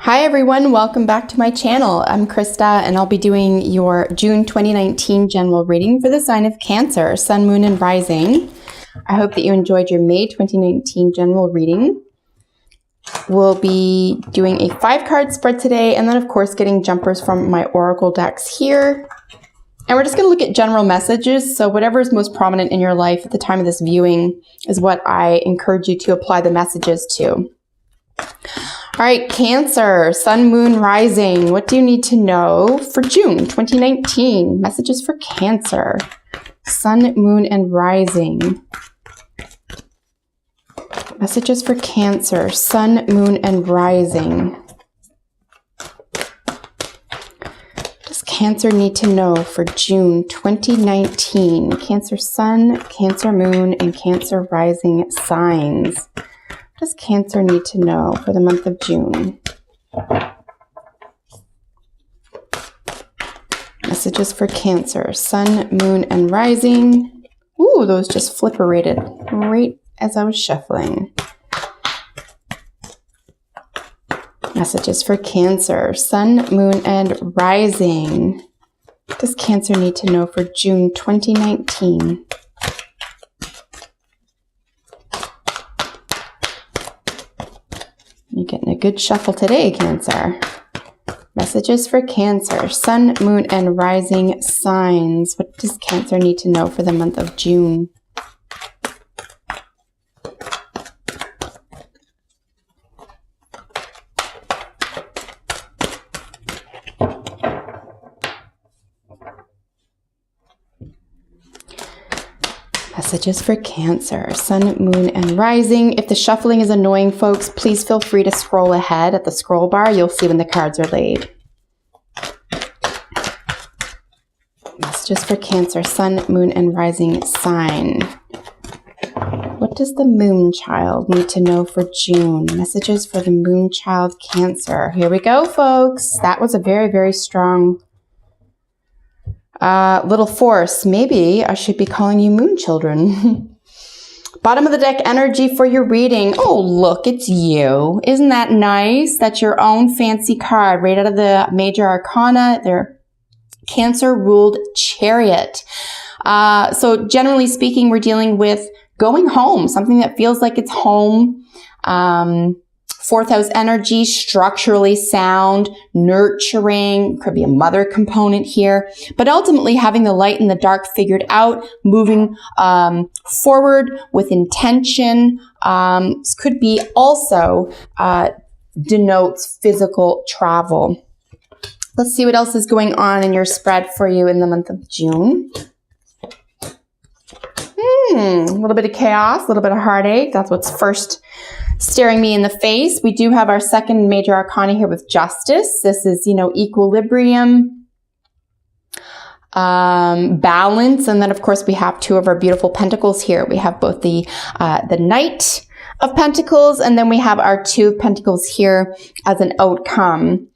Hi everyone, welcome back to my channel. I'm Krista and I'll be doing your June 2019 general reading for the sign of Cancer, Sun, Moon, and Rising. I hope that you enjoyed your May 2019 general reading. We'll be doing a 5-card spread today and then of course getting jumpers from my oracle decks here. And we're just going to look at general messages, so whatever is most prominent in your life at the time of this viewing is what I encourage you to apply the messages to. All right, Cancer, Sun, Moon, Rising. What do you need to know for June 2019? Messages for Cancer, Sun, Moon, and Rising. Messages for Cancer, Sun, Moon, and Rising. What does Cancer need to know for June 2019? Cancer Sun, Cancer Moon, and Cancer Rising signs. What does Cancer need to know for the month of June? Messages for Cancer, Sun, Moon, and Rising. Ooh, those just flipperated right as I was shuffling. Messages for Cancer, Sun, Moon, and Rising. What does Cancer need to know for June 2019? You're getting a good shuffle today, Cancer. Messages for Cancer, Sun, Moon, and Rising signs. What does Cancer need to know for the month of June? Messages for Cancer, Sun, Moon, and Rising. If the shuffling is annoying, folks, please feel free to scroll ahead at the scroll bar. You'll see when the cards are laid. Messages for Cancer, Sun, Moon, and Rising sign. What does the Moon Child need to know for June? Messages for the Moon Child, Cancer. Here we go, folks. That was a very, very strong little force. Maybe I should be calling you moon children. Bottom of the deck energy for your reading. Oh, look, it's you. Isn't that nice? That's your own fancy card right out of the major arcana. They're Cancer ruled Chariot. So generally speaking, we're dealing with going home, something that feels like it's home. Fourth house energy, structurally sound, nurturing, could be a mother component here, but ultimately having the light and the dark figured out, moving forward with intention. Could be also denotes physical travel. Let's see what else is going on in your spread for you in the month of June. A little bit of chaos, a little bit of heartache. That's what's first staring me in the face. We do have our second major arcana here with Justice. This is, equilibrium, balance, and then of course we have two of our beautiful pentacles here. We have both the Knight of Pentacles, and then we have our Two of Pentacles here as an outcome.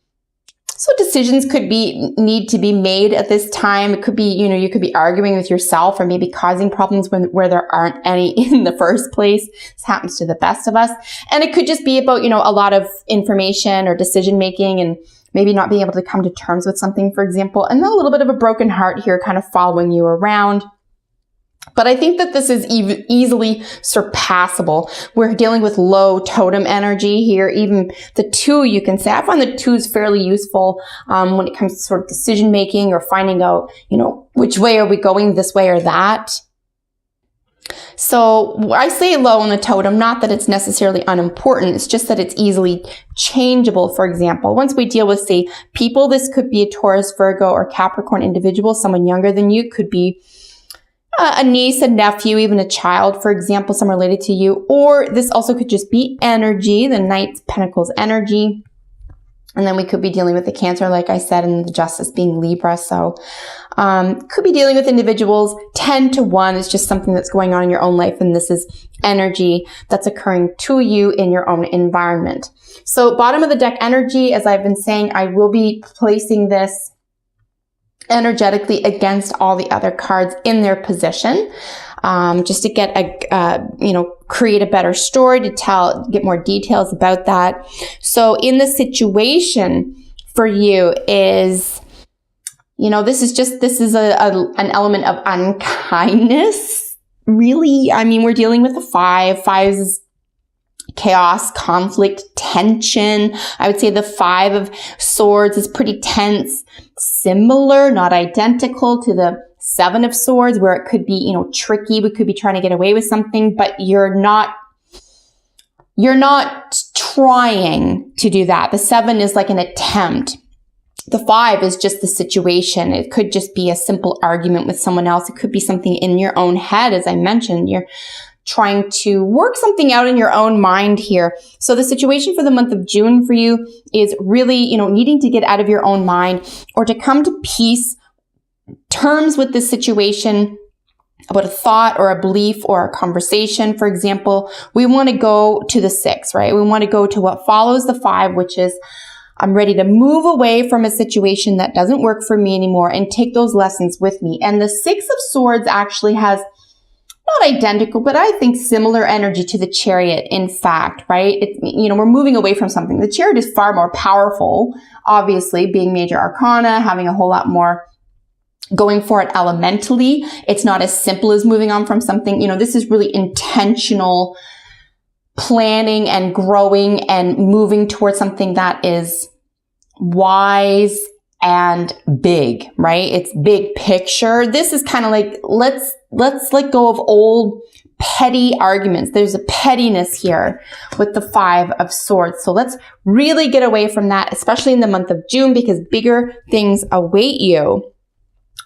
So decisions need to be made at this time. It could be, you could be arguing with yourself or maybe causing problems where there aren't any in the first place. This happens to the best of us. And it could just be about, a lot of information or decision making and maybe not being able to come to terms with something, for example. And then a little bit of a broken heart here kind of following you around. But I think that this is easily surpassable. We're dealing with low totem energy here. Even the two, you can say, I find the two is fairly useful when it comes to sort of decision making or finding out, which way are we going, this way or that. So I say low on the totem, not that it's necessarily unimportant. It's just that it's easily changeable. For example, once we deal with, say, people, this could be a Taurus, Virgo, or Capricorn individual, someone younger than you, could be a niece, a nephew, even a child, for example, someone related to you. Or this also could just be energy, the Knight of Pentacles energy. And then we could be dealing with the Cancer, like I said, and the Justice being Libra. So could be dealing with individuals. 10 to 1 is just something that's going on in your own life. And this is energy that's occurring to you in your own environment. So bottom of the deck energy, as I've been saying, I will be placing this energetically against all the other cards in their position. just to get create a better story to tell, get more details about that. So in the situation for you is, this is an element of unkindness, really. I mean, we're dealing with a 5. 5 is chaos, conflict, tension. I would say the 5 of Swords is pretty tense, similar, not identical to the 7 of Swords, where it could be, tricky. We could be trying to get away with something, but you're not trying to do that. The 7 is like an attempt. The 5 is just the situation. It could just be a simple argument with someone else. It could be something in your own head. As I mentioned, you're trying to work something out in your own mind here. So the situation for the month of June for you is really, needing to get out of your own mind or to come to terms with this situation about a thought or a belief or a conversation. For example, we want to go to the 6, right? We want to go to what follows the 5, which is I'm ready to move away from a situation that doesn't work for me anymore and take those lessons with me. And the 6 of Swords actually has not identical, but I think similar energy to the Chariot, in fact, right? We're moving away from something. The Chariot is far more powerful, obviously, being major arcana, having a whole lot more going for it elementally. It's not as simple as moving on from something. This is really intentional planning and growing and moving towards something that is wise and big, right? It's big picture. This is kind of like, let's let go of old petty arguments. There's a pettiness here with the 5 of Swords. So let's really get away from that, especially in the month of June, because bigger things await you.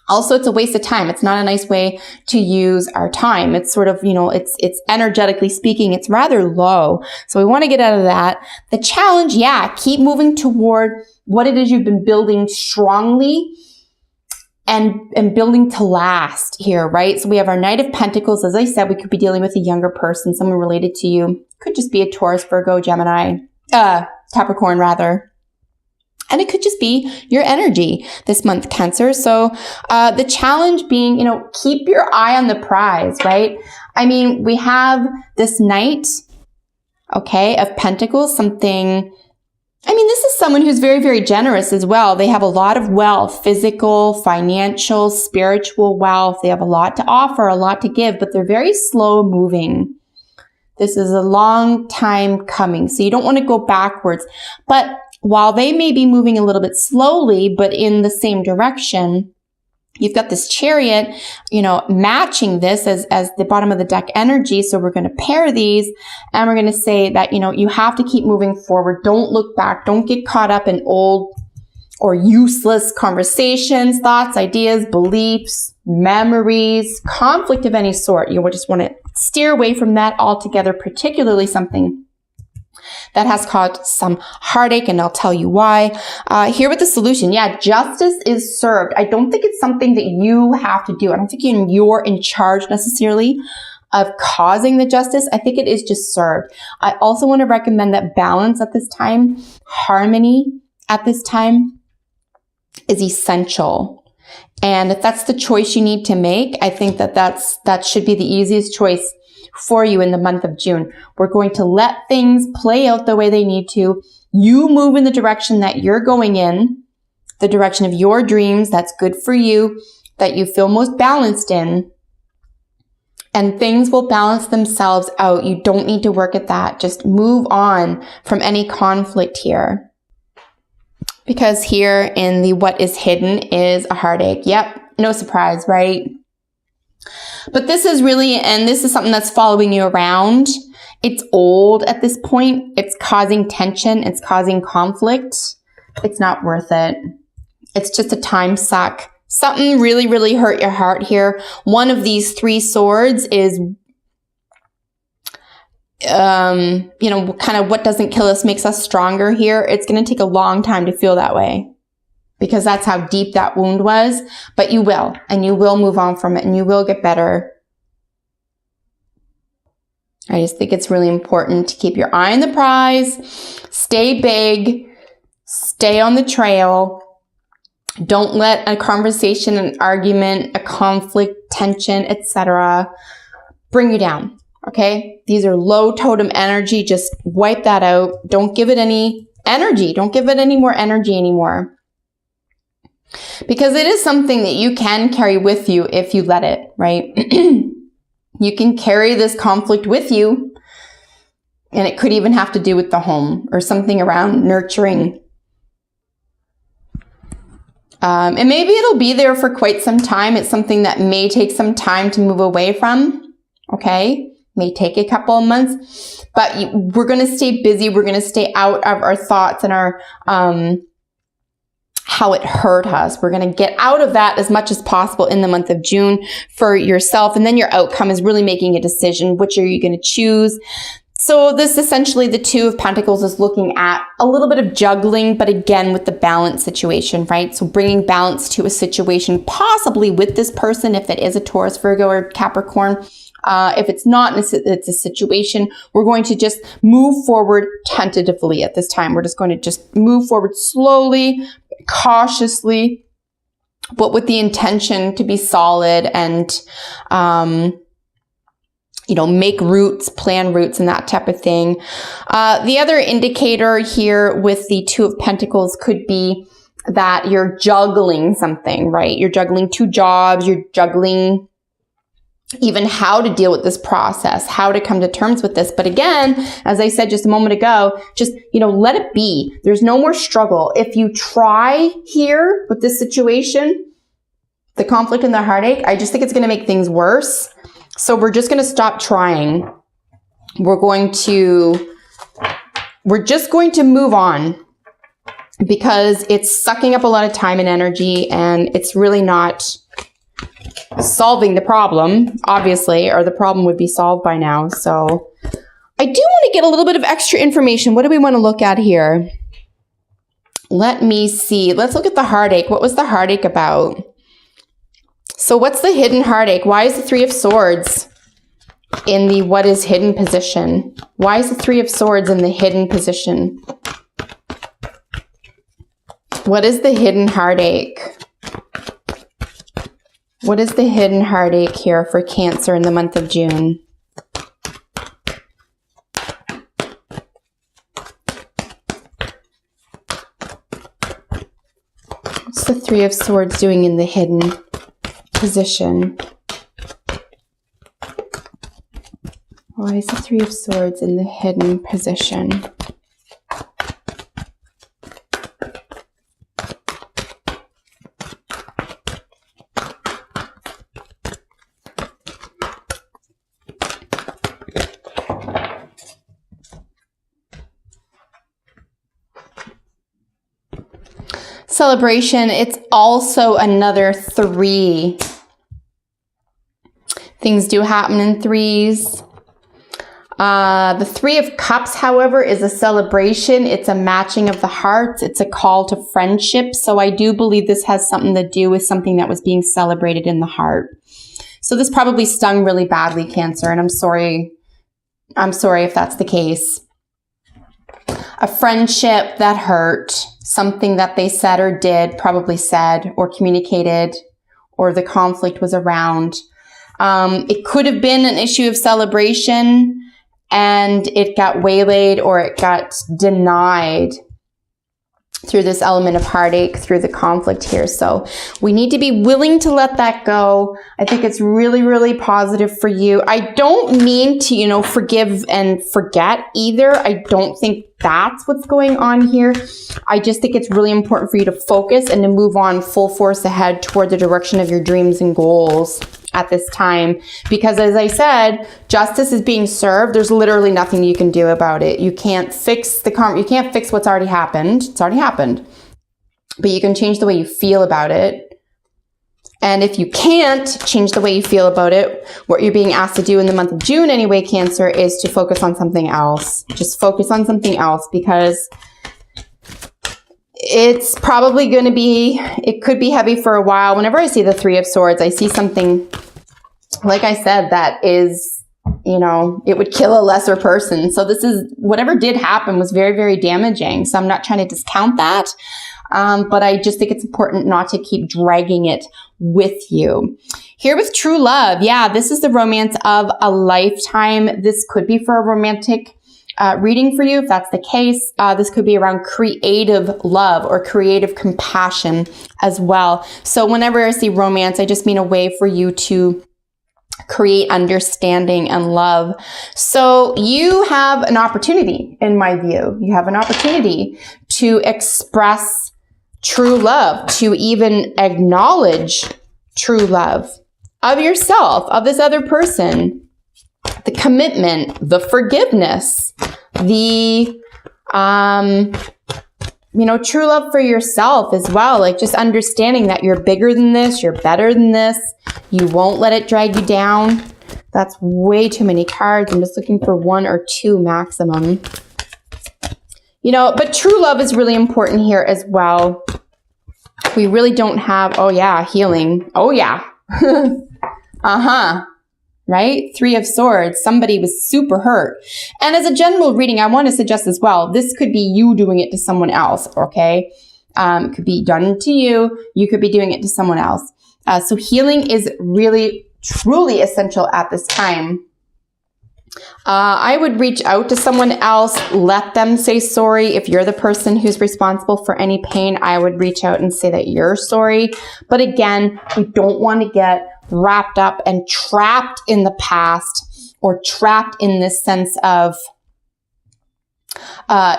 Also, it's a waste of time. It's not a nice way to use our time. It's sort of, it's energetically speaking, it's rather low. So we want to get out of that. The challenge, keep moving toward what it is you've been building strongly and building to last here, right? So we have our Knight of Pentacles. As I said, we could be dealing with a younger person, someone related to you. Could just be a Taurus, Virgo, Gemini, Capricorn rather. And it could just be your energy this month, Cancer. So the challenge being, keep your eye on the prize, right? I mean, we have this Knight, of Pentacles, this is someone who's very, very generous as well. They have a lot of wealth, physical, financial, spiritual wealth. They have a lot to offer, a lot to give, but they're very slow moving. This is a long time coming. So you don't want to go backwards. But while they may be moving a little bit slowly, but in the same direction, you've got this Chariot, matching this as the bottom of the deck energy. So we're going to pair these and we're going to say that, you have to keep moving forward. Don't look back. Don't get caught up in old or useless conversations, thoughts, ideas, beliefs, memories, conflict of any sort. You just want to steer away from that altogether, particularly something that has caused some heartache, and I'll tell you why. Here with the solution, justice is served. I don't think it's something that you have to do. I don't think you're in charge necessarily of causing the justice. I think it is just served. I also want to recommend that balance at this time, harmony at this time is essential. And if that's the choice you need to make, I think that should be the easiest choice for you in the month of June. We're going to let things play out the way they need to. You move in the direction that you're going in, the direction of your dreams that's good for you, that you feel most balanced in, and things will balance themselves out. You don't need to work at that. Just move on from any conflict here. Because here in the what is hidden is a heartache. Yep, no surprise, right? But this is something that's following you around. It's old at this point. It's causing tension. It's causing conflict. It's not worth it. It's just a time suck. Something really, really hurt your heart here. One of these 3 swords is, kind of what doesn't kill us makes us stronger here. It's going to take a long time to feel that way, because that's how deep that wound was. But you will, and you will move on from it, and you will get better. I just think it's really important to keep your eye on the prize, stay big, stay on the trail. Don't let a conversation, an argument, a conflict, tension, etc. bring you down. Okay? These are low totem energy. Just wipe that out. Don't give it any energy. Don't give it any more energy anymore. Because it is something that you can carry with you if you let it, right? You can carry this conflict with you, and it could even have to do with the home or something around nurturing. And maybe it'll be there for quite some time. It's something that may take some time to move away from, okay? May take a couple of months, but we're going to stay busy. We're going to stay out of our thoughts and our, how it hurt us. We're going to get out of that as much as possible in the month of June for yourself. And then your outcome is really making a decision. Which are you going to choose? So this essentially, the Two of Pentacles is looking at a little bit of juggling, but again, with the balance situation, right? So bringing balance to a situation, possibly with this person, if it is a Taurus, Virgo, or Capricorn. If it's not, it's a situation, we're going to just move forward tentatively at this time. We're just going to just move forward slowly, cautiously, but with the intention to be solid and, make roots, plan roots and that type of thing. The other indicator here with the Two of Pentacles could be that you're juggling something, right? You're juggling two jobs, you're juggling even how to deal with this process, how to come to terms with this. But again, as I said just a moment ago, just, let it be. There's no more struggle. If you try here with this situation, the conflict and the heartache, I just think it's going to make things worse. So we're just going to stop trying. We're just going to move on because it's sucking up a lot of time and energy, and it's really not solving the problem, obviously, or the problem would be solved by now. So I do want to get a little bit of extra information. What do we want to look at here? Let me see. Let's look at the heartache. What was the heartache about? So what's the hidden heartache? Why is the Three of Swords in the what is hidden position? Why is the Three of Swords in the hidden position? What is the hidden heartache? What is the hidden heartache here for Cancer in the month of June? What's the Three of Swords doing in the hidden position? Why is the Three of Swords in the hidden position? Celebration, it's also another 3. Things do happen in 3s. The Three of Cups, however, is a celebration. It's a matching of the hearts. It's a call to friendship. So I do believe this has something to do with something that was being celebrated in the heart. So this probably stung really badly, Cancer, and I'm sorry if that's the case. A friendship that hurt, something that they said or did, probably said or communicated, or the conflict was around. It could have been an issue of celebration and it got waylaid or it got denied through this element of heartache, through the conflict here. So we need to be willing to let that go. I think it's really, really positive for you. I don't mean to, forgive and forget either. I don't think that's what's going on here. I just think it's really important for you to focus and to move on full force ahead toward the direction of your dreams and goals at this time. Because as I said, justice is being served. There's literally nothing you can do about it. You can't fix you can't fix what's already happened. It's already happened. But you can change the way you feel about it. And if you can't change the way you feel about it, what you're being asked to do in the month of June anyway, Cancer, is to focus on something else. Just focus on something else, because it's probably going to be, it could be heavy for a while. Whenever I see the Three of Swords, I see something, like I said, that is, you know, it would kill a lesser person. So this is, whatever did happen was very, very damaging. So I'm not trying to discount that. But I just think it's important not to keep dragging it with you. Here with true love. Yeah, this is the romance of a lifetime. This could be for a romantic reading for you. If that's the case, this could be around creative love or creative compassion as well. So whenever I see romance, I just mean a way for you to create understanding and love. So you have an opportunity, in my view. You have an opportunity to express true love, to even acknowledge true love of yourself, of this other person, the commitment, the forgiveness, the, you know, true love for yourself as well. Like just understanding that you're bigger than this, you're better than this. You won't let it drag you down. That's way too many cards. I'm just looking for 1 or 2 maximum. You know, but true love is really important here as well. We really don't have, oh yeah, healing. Oh yeah. Right? 3 of Swords. Somebody was super hurt. And as a general reading, I want to suggest as well, this could be you doing it to someone else, okay? It could be done to you. You could be doing it to someone else. So healing is really, truly essential at this time. I would reach out to someone else, let them say sorry. If you're the person who's responsible for any pain, I would reach out and say that you're sorry. But again, we don't want to get wrapped up and trapped in the past or trapped in this sense of,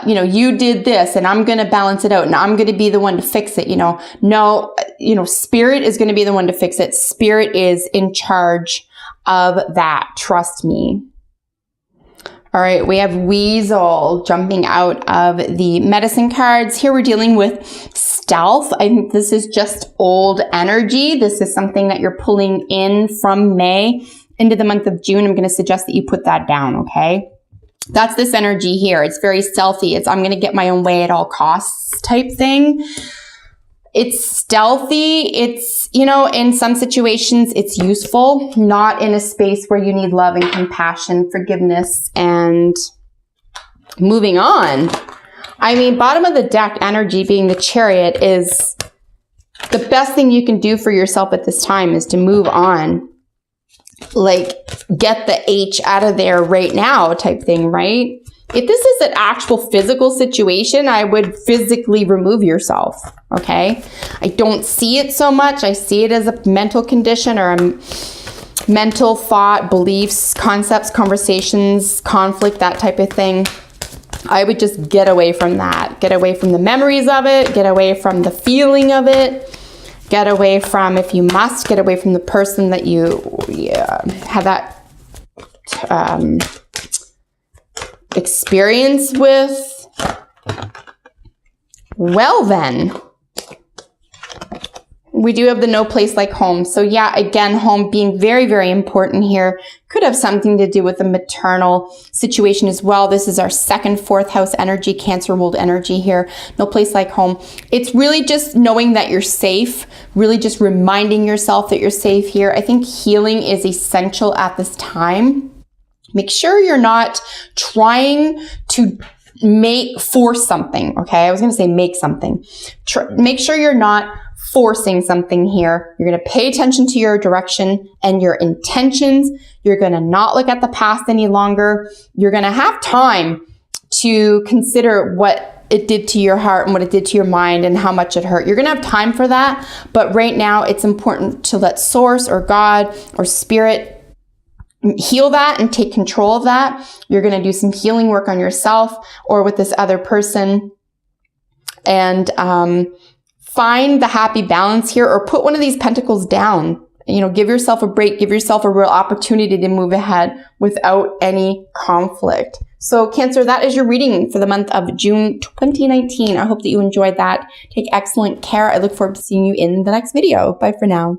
you know, you did this and I'm going to balance it out and I'm going to be the one to fix it. You know, no, you know, spirit is going to be the one to fix it. Spirit is in charge of that. Trust me. All right, we have Weasel jumping out of the medicine cards. Here we're dealing with stealth. I think this is just old energy. This is something that you're pulling in from May into the month of June. I'm going to suggest that you put that down, okay? That's this energy here. It's very stealthy. It's I'm going to get my own way at all costs type thing. It's stealthy. It's, you know, in some situations it's useful, not in a space where you need love and compassion, forgiveness, and moving on. I mean, bottom of the deck energy being the Chariot is the best thing you can do for yourself at this time is to move on. Like, get the H out of there right now type thing, right? If this is an actual physical situation, I would physically remove yourself, okay? I don't see it so much. I see it as a mental condition or a mental thought, beliefs, concepts, conversations, conflict, that type of thing. I would just get away from that. Get away from the memories of it. Get away from the feeling of it. Get away from, if you must, get away from the person that you have that experience with. Well then, we do have the no place like home. So yeah, again, home being very, very important here. Could have something to do with the maternal situation as well. This is our 2nd, 4th house energy, Cancer ruled energy here. No place like home. It's really just knowing that you're safe, really just reminding yourself that you're safe here. I think healing is essential at this time. Make sure you're not trying to force something, okay? I was going to say make something. Make sure you're not forcing something here. You're going to pay attention to your direction and your intentions. You're going to not look at the past any longer. You're going to have time to consider what it did to your heart and what it did to your mind and how much it hurt. You're going to have time for that. But right now, it's important to let Source or God or Spirit heal that and take control of that. You're going to do some healing work on yourself or with this other person and find the happy balance here, or put one of these pentacles down. You know, give yourself a break, give yourself a real opportunity to move ahead without any conflict. So Cancer, that is your reading for the month of June 2019. I hope that you enjoyed that. Take excellent care. I look forward to seeing you in the next video. Bye for now.